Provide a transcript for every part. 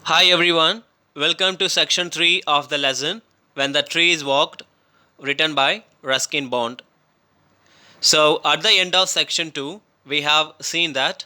Hi everyone, welcome to section 3 of the lesson When the Tree is Walked, written by Ruskin Bond. So, at the end of section 2, we have seen that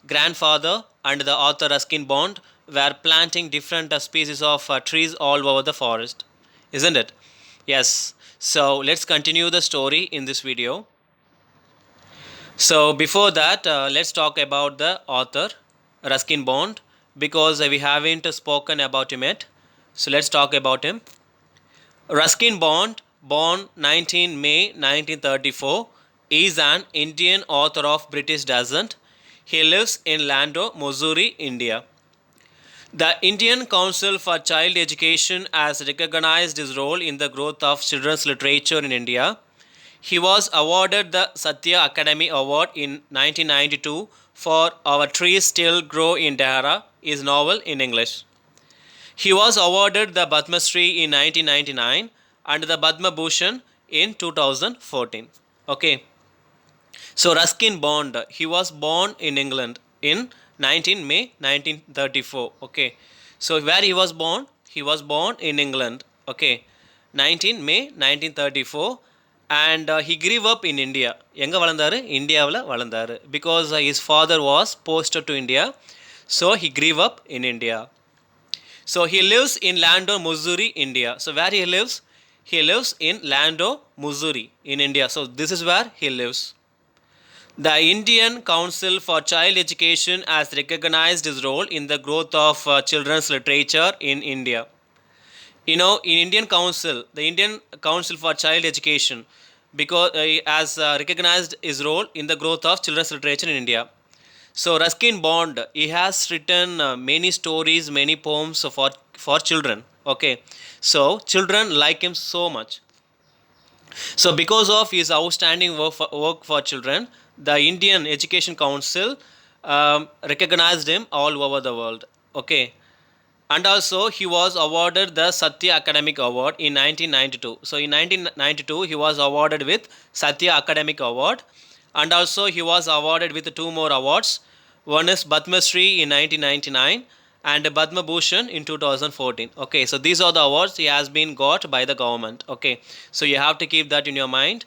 grandfather and the author Ruskin Bond were planting different species of trees all over the forest, isn't it? Yes. So, let's continue the story in this video. So, before that, let's talk about the author Ruskin Bond because we haven't spoken about him yet. So, let's talk about him. Ruskin Bond, born 19 May 1934, is an Indian author of British descent. He lives in Lando, Missouri, India. The Indian Council for Child Education has recognized his role in the growth of children's literature in India. He was awarded the Satya Academy Award in 1992 for Our Trees Still Grow in Dehra, his novel in English. He was awarded the Padma Shri in 1999 and the Padma Bhushan in 2014. Okay. So Ruskin Bond, he was born in England in 19 May 1934. Okay. So where he was born? He was born in England. Okay. 19 May 1934 and he grew up in India. எங்க வளர்ந்தாரு? இந்தியாவில் வளர்ந்தாரு. Because his father was posted to India. So he grew up in India. So he lives in Lando, Missouri, India. So where he lives? He lives in Lando, Missouri, in India. So this is where he lives. The Indian Council for Child Education has recognized his role in the growth of children's literature in India. You know, in Indian Council, the Indian Council for Child Education, because has recognized his role in the growth of children's literature in India. So Ruskin Bond, he has written many stories, many poems for children. Okay, so children like him so much. So because of his outstanding work for children, the Indian Education Council recognized him all over the world. Okay, and also he was awarded the Satya Academic Award in 1992. So in 1992 he was awarded with Satya Academic Award, and also he was awarded with two more awards. One is Padma Shri in 1999 and Padma Bhushan in 2014. Okay, so these are the awards he has been got by the government. Okay, so you have to keep that in your mind.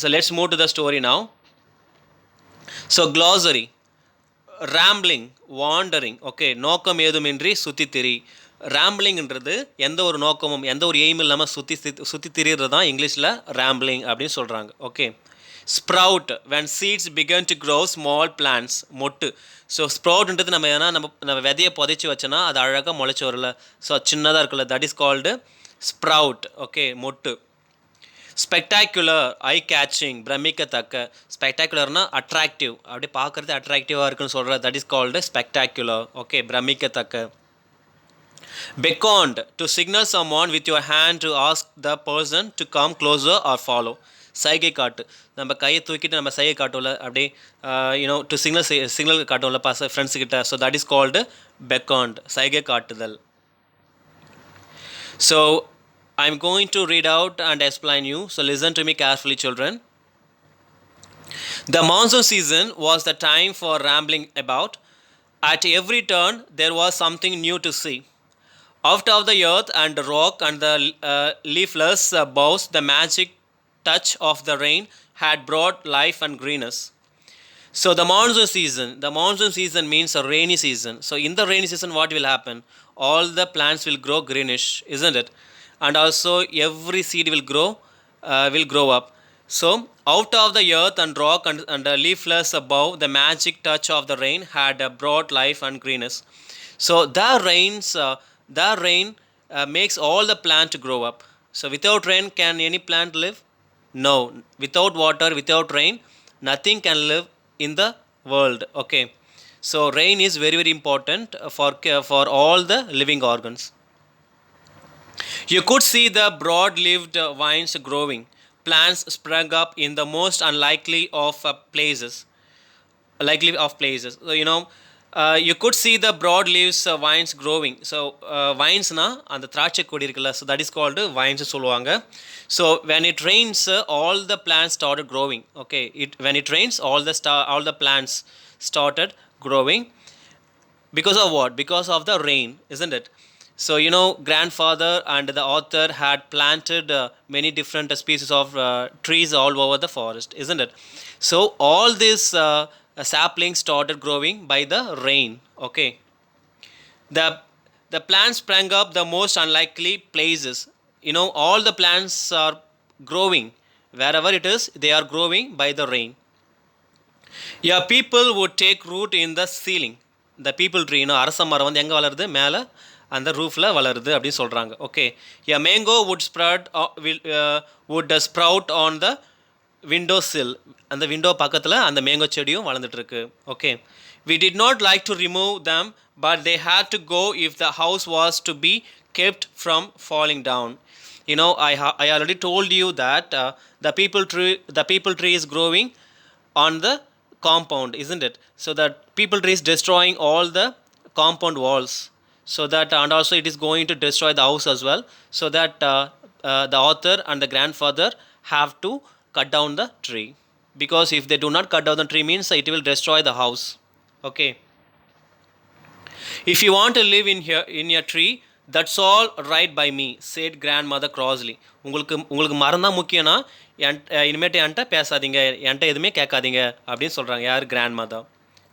So let's move to the story now. So glossary: rambling, wandering, okay, நோக்கம் ஏதுமின்றி சுற்றி திரி. ரேம்பிளிங்ன்றது எந்த ஒரு நோக்கமும் எந்த ஒரு aim இல்லாமல் சுற்றி திரிகிறது தான் இங்கிலீஷில் ரேம்பிளிங் அப்படின்னு சொல்கிறாங்க. Okay. Sprout, when seeds begin to grow small plants, மொட்டு. ஸோ ஸ்ப்ரவுட்ன்றது நம்ம ஏன்னா நம்ம விதையை புதைச்சி வச்சோன்னா அது அழகாக முளைச்சி வரல. ஸோ சின்னதாக இருக்குல்ல, that is called sprout. Okay, மொட்டு. ஸ்பெக்டாக்குலர், ஐ கேச்சிங், பிரமிக்கத்தக்க. ஸ்பெக்டாக்குலர்னா அட்ராக்டிவ், அப்படியே பார்க்குறது அட்ராக்டிவாக இருக்குன்னு சொல்கிற, that is called spectacular. Okay, பிரமிக்கத்தக்க. Beckoned, to signal someone with your hand to ask the person to come closer or follow. சைகை காட்டு, நம்ம கையை தூக்கிட்டு நம்ம சைகை காட்டும்ல, அப்படியே யூனோ டு சிக்னல் காட்டும்ல ஃப்ரெண்ட்ஸுக்கிட்ட. So that is called beckoned, சைகை காட்டுதல். So I'm going to read out and explain you. So listen to me carefully, children. The monsoon season was the time for rambling about. At every turn, there was something new to see. Out of the earth and the rock and the leafless boughs, the magic touch of the rain had brought life and greenness. So the monsoon season means a rainy season. So in the rainy season, what will happen? All the plants will grow greenish, isn't it? And also every seed will grow up. So out of the earth and rock and the leafless above, the magic touch of the rain had brought life and greenness. So the rain makes all the plant to grow up. So without rain, can any plant live? No. Without water, without rain, nothing can live in the world. Okay, so rain is very very important for all the living organs. You could see the broad-leaved vines growing. Plants sprang up in the most unlikely of places. So, you know, you could see the broad leaves vines growing. So vines na and the திராட்சை கொடி இருக்குல்ல, so that is called vines சொல்லுவாங்க. So when it rains, all the plants started growing. Okay, when it rains, all the plants started growing. Because of what? Because of the rain, isn't it? So grandfather and the author had planted many different species of trees all over the forest, isn't it? So all these saplings started growing by the rain. Okay. The the plants sprang up the most unlikely places. All the plants are growing wherever it is. They are growing by the rain. Yeah, people would take root in the ceiling. The people tree, அரச மரம் வந்து எங்கே வளருது? மேலே அந்த ரூஃபில் வளருது அப்படின்னு சொல்கிறாங்க. Okay. A mango would sprout on the window sill. அந்த விண்டோ பக்கத்தில் அந்த மேங்கோ செடியும் வளர்ந்துட்டுருக்கு. Okay. We did not like to remove them, but they had to go if the house was to be kept from falling down. I already told you that the people tree is growing on the compound, isn't it? So that people tree is destroying all the compound walls, so that, and also it is going to destroy the house as well, so that the author and the grandfather have to cut down the tree, because if they do not cut down the tree means it will destroy the house. Okay. If you want to live in your tree, that's all right by me, said grandmother crossly. உங்களுக்கு மரம் தான் முக்கியம்னா இனிமேட்டு என்கிட்ட பேசாதீங்க, என்கிட்ட எதுவுமே கேட்காதீங்க அப்படின்னு சொல்கிறாங்க. யார்? Grand mother.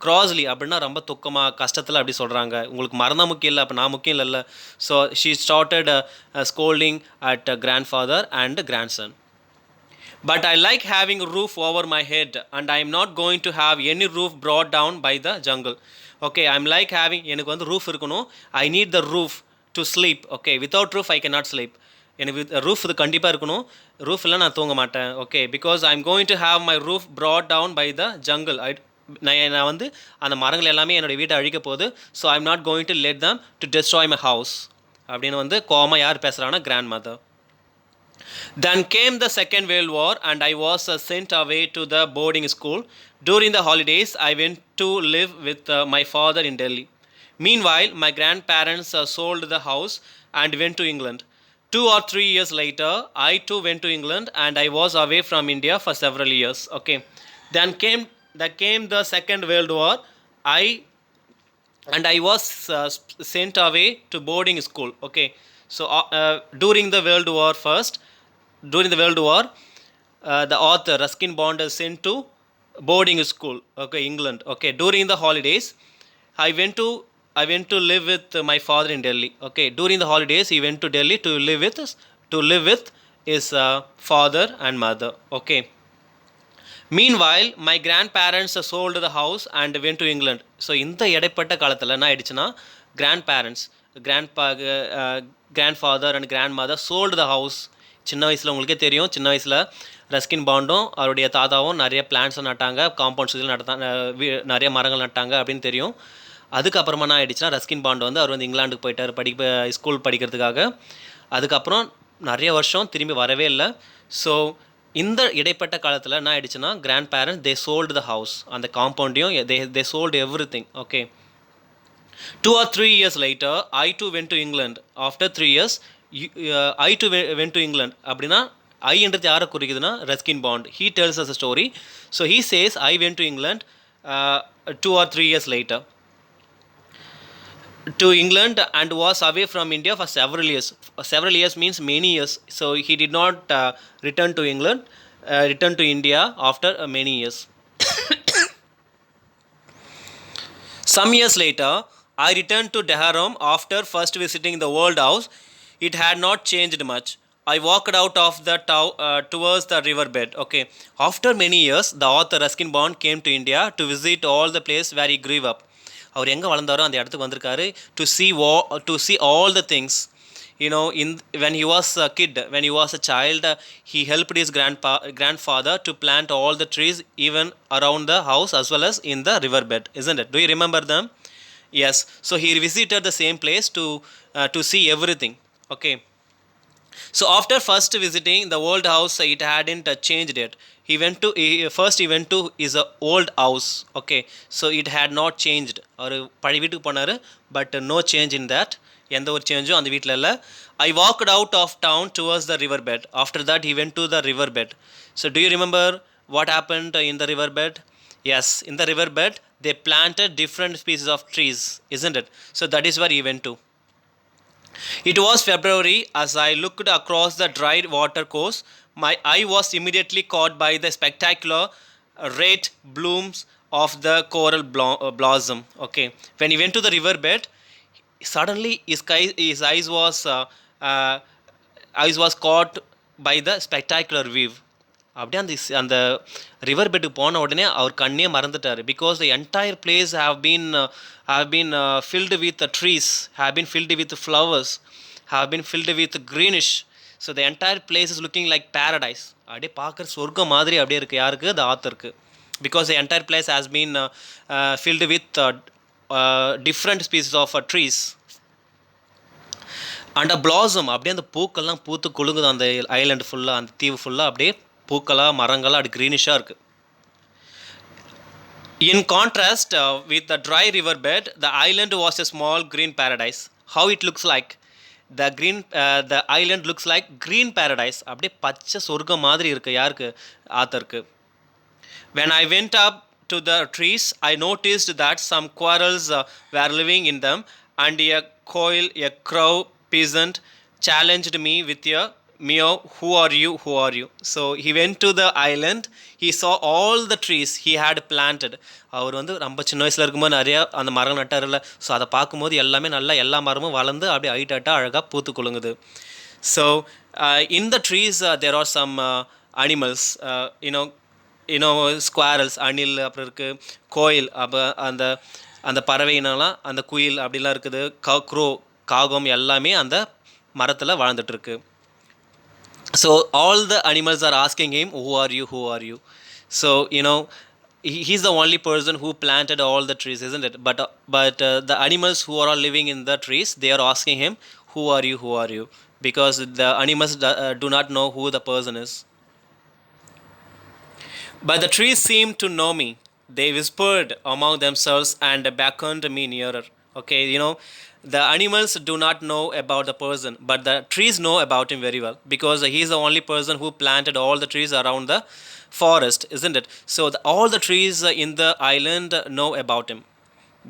க்ராஸ்லி அப்படின்னா ரொம்ப துக்கமாக கஷ்டத்தில் அப்படி சொல்கிறாங்க. உங்களுக்கு மரம் தான் முக்கியம் இல்லை, அப்போ நான் முக்கியம் இல்லைல்ல. So she started scolding at grand father and grand son. But I like having a roof over my head, and I am not going to have any roof brought down by the jungle. Okay, I am like having, எனக்கு வந்து roof இருக்கணும். I need the roof to sleep. Okay, without roof I cannot sleep. எனக்கு roof இது கண்டிப்பாக இருக்கணும். Roof இல்லை நான் தூங்க மாட்டேன். Okay, because I am going to have my roof brought down by the jungle. நான் வந்து அந்த மரங்கள் எல்லாமே என்னோடய வீட்டை அழிக்க போகுது. So I am not going to let them to destroy my house அப்படின்னு வந்து கோமா யார் பேசுகிறாங்கன்னா? Grandmother. Then came the Second World War, and I was sent away to the boarding school. During the holidays, I went to live with my father in Delhi. Meanwhile, my grandparents sold the house and went to England. 2 or 3 years later, I too went to England, and I was away from India for several years. Okay. Then came the Second World War. I was sent away to boarding school. Okay. So during the World War, the author Ruskin Bond is sent to boarding school. Okay, England. Okay, during the holidays, I went to live with my father in Delhi. Okay, during the holidays, he went to Delhi to live with his father and mother. Okay. Meanwhile, my grandparents sold the house and went to England. So இந்த இடைப்பட்ட காலத்தில் என்ன ஆயிடுச்சுன்னா, grandfather and grandmother sold the house. சின்ன வயசில் உங்களுக்கே தெரியும், சின்ன வயசில் ரஸ்கின் பாண்டும் அவருடைய தாத்தாவும் நிறைய பிளான்ட்ஸை நட்டாங்க, காம்பவுண்ட் சுற்றிலும் நிறைய மரங்கள் நட்டாங்க அப்படின்னு தெரியும். அதுக்கப்புறமா என்ன ஆகிடுச்சுன்னா, ரஸ்கின் பாண்ட் வந்து அவர் வந்து இங்கிலாந்துக்கு போயிட்டார் ஸ்கூல் படிக்கிறதுக்காக. அதுக்கப்புறம் நிறைய வருஷம் திரும்பி வரவே இல்லை. ஸோ இந்த இடைப்பட்ட காலத்தில் என்ன ஆகிடுச்சுன்னா, grandparents they sold the house, அந்த காம்பவுண்டையும் they sold everything. Okay. 2 or 3 years later, I too went to England. After 3 years, I too went to England. அப்படின்னா ஐ என்றது யாரை குறிக்குதுன்னா, Ruskin Bond. He tells us a story. So he says, I went to England 2 or 3 years later to England and was away from India for several years. Several years means many years. So he did not return to England, return to India after many years. Some years later, I returned to Dehradun after first visiting the World House. It had not changed much. I walked out of the towards the riverbed. Okay. After many years, the author Ruskin Bond came to India to visit all the place where he grew up. அவர் எங்கே வளர்ந்தாரோ அந்த இடத்துக்கு வந்திருக்காரு to see all the things. When he was a kid, when he was a child, he helped his grandfather to plant all the trees even around the house as well as in the riverbed, isn't it? Do you remember them? Yes. So he visited the same place to see everything. Okay. So after first visiting the old house, it hadn't changed yet. He went to his old house. Okay. So it had not changed. அவர் பழைய வீட்டுக்கு போனார், but no change in that. எந்த ஒரு சேஞ்சும் அந்த வீட்டில் இல்லை. I walked out of town towards the riverbed. After that he went to the riverbed. So do you remember what happened in the riverbed? Yes, in the riverbed they planted different species of trees, isn't it? So that is where he went to. It was February. As I looked across the dry water course, my eye was immediately caught by the spectacular red blooms of the coral blossom. Okay, when he went to the riverbed, suddenly uh, eyes was caught by the spectacular view. அப்படியே அந்த river பெட்டுக்கு போன உடனே அவர் கண்ணே மறந்துட்டார். Because the entire place have been filled with trees, have been filled with flowers, have been filled with greenish. So the entire place is looking like paradise. அப்படியே பார்க்குற சொர்க்கம் மாதிரி அப்படியே இருக்குது. யாருக்கு? the ஆத்தருக்கு. Because the entire place has been filled with different species of trees. And blossom அப்படியே அந்த பூக்கள்லாம் பூத்து கொழுங்குது. அந்த ஐலண்ட் ஃபுல்லாக, அந்த தீவு ஃபுல்லாக அப்படியே பூக்களாக மரங்களாக அப்படி க்ரீனிஷாக இருக்குது. In contrast with the dry river bed, the island was a small green paradise. How it looks like? The island looks like green paradise. அப்படியே பச்சை சொர்க்கம் மாதிரி இருக்குது. யாருக்கு? ஆத்தருக்கு. When I went up to the trees, I noticed that some squirrels were living in them, and a crow peasant challenged me with a meow, who are you, who are you? So he went to the island, he saw all the trees he had planted. அவர் வந்து ரொம்ப சின்ன வயசில் இருக்கும்போது நிறையா அந்த மரம் நட்டார்ல. So அதை பார்க்கும்போது எல்லாமே நல்லா எல்லா மரமும் வளர்ந்து அப்படியே ஹைட்டாக அழகாக பூத்து குலுங்குது. So in the trees there are some animals, squirrels, அணில், அப்புறம் இருக்குது கோயில், அப்போ அந்த அந்த பறவையினெல்லாம், அந்த குயில் அப்படிலாம் இருக்குது, க்ரோ, காகம் எல்லாமே அந்த மரத்தில் வாழ்ந்துட்டுருக்கு. So all the animals are asking him, who are you, who are you? So he's the only person who planted all the trees, isn't it? But the animals who are all living in the trees, they are asking him, who are you, who are you? Because the animals do not know who the person is. But the trees seemed to know me. They whispered among themselves and beckoned me nearer. Okay, the animals do not know about the person, but the trees know about him very well, because he is the only person who planted all the trees around the forest, isn't it? So all the trees in the island know about him,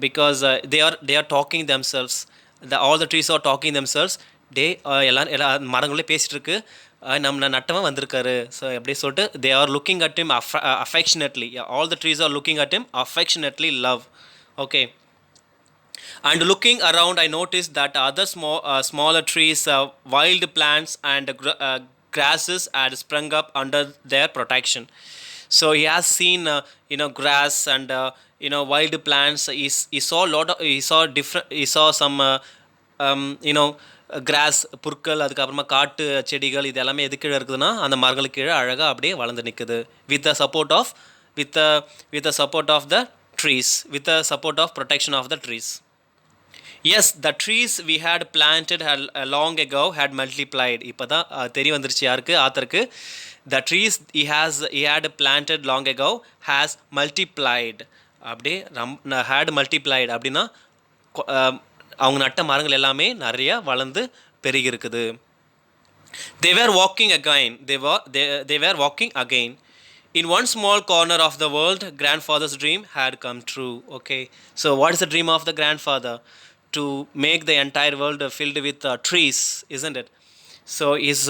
because they are talking themselves. All the trees are talking themselves. எல்லா மரங்களே பேசிட்டு இருக்கு, நம்ம நட்டவன் வந்திருக்காரு. So எப்படி சொல்லிட்டு they are looking at him affectionately. All the trees are looking at him affectionately, love. Okay. And looking around, I noticed that other smaller trees, wild plants, and grasses had sprung up under their protection. So he has seen, grass and wild plants. He saw a lot of. He saw some, cross, புற்கள், அதுக்கப்புறமா காட்டு செடிகள், இது எல்லாமே எது கீழே இருக்குதுன்னா அந்த மரங்களுக்கு கீழே அழகாக அப்படியே வளர்ந்து நிற்குது. With the support of the trees, with the support of protection of the trees. Yes, the trees we had planted long ago had multiplied. இப்போ தான் தெரிய வந்துருச்சு யாருக்கு? ஆத்தருக்கு. The trees he had planted long ago has multiplied. அப்படியே had multiplied அப்படின்னா அவங்க நட்ட மரங்கள் எல்லாமே நிறைய வளர்ந்து பெருகி இருக்குது. They were walking again. They were walking again. In one small corner of the world, grandfather's dream had come true. Okay, so what is the dream of the grandfather? To make the entire world filled with trees, isn't it? So his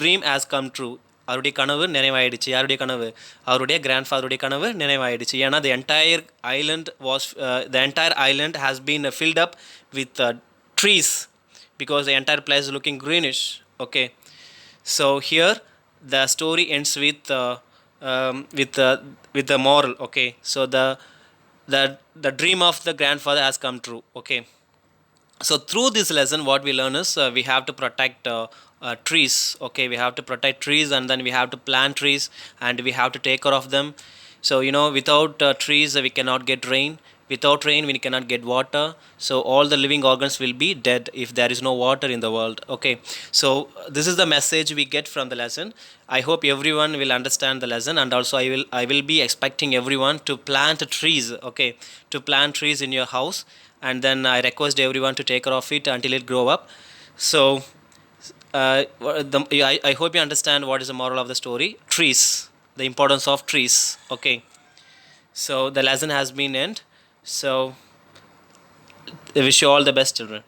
dream has come true. அவருடைய கனவு நினைவாயிடுச்சு. யாருடைய கனவு? அவருடைய கிராண்ட்ஃபாதருடைய கனவு நினைவாயிடுச்சு. ஏன்னா the entire island has been filled up with trees, because the entire place is looking greenish. Okay, so here the story ends with the moral. Okay, so the dream of the grandfather has come true. Okay, so through this lesson what we learn is we have to protect trees. Okay, we have to protect trees, and then we have to plant trees, and we have to take care of them. So without trees we cannot get rain. Without rain we cannot get water. So all the living organs will be dead if there is no water in the world. Okay, so this is the message we get from the lesson. I hope everyone will understand the lesson, and also I will be expecting everyone to plant trees. Okay, to plant trees in your house, and then I request everyone to take care of it until it grow up. So I hope you understand what is the moral of the story. Trees, the importance of trees. Okay, So the lesson has been end. So I wish you all the best, children.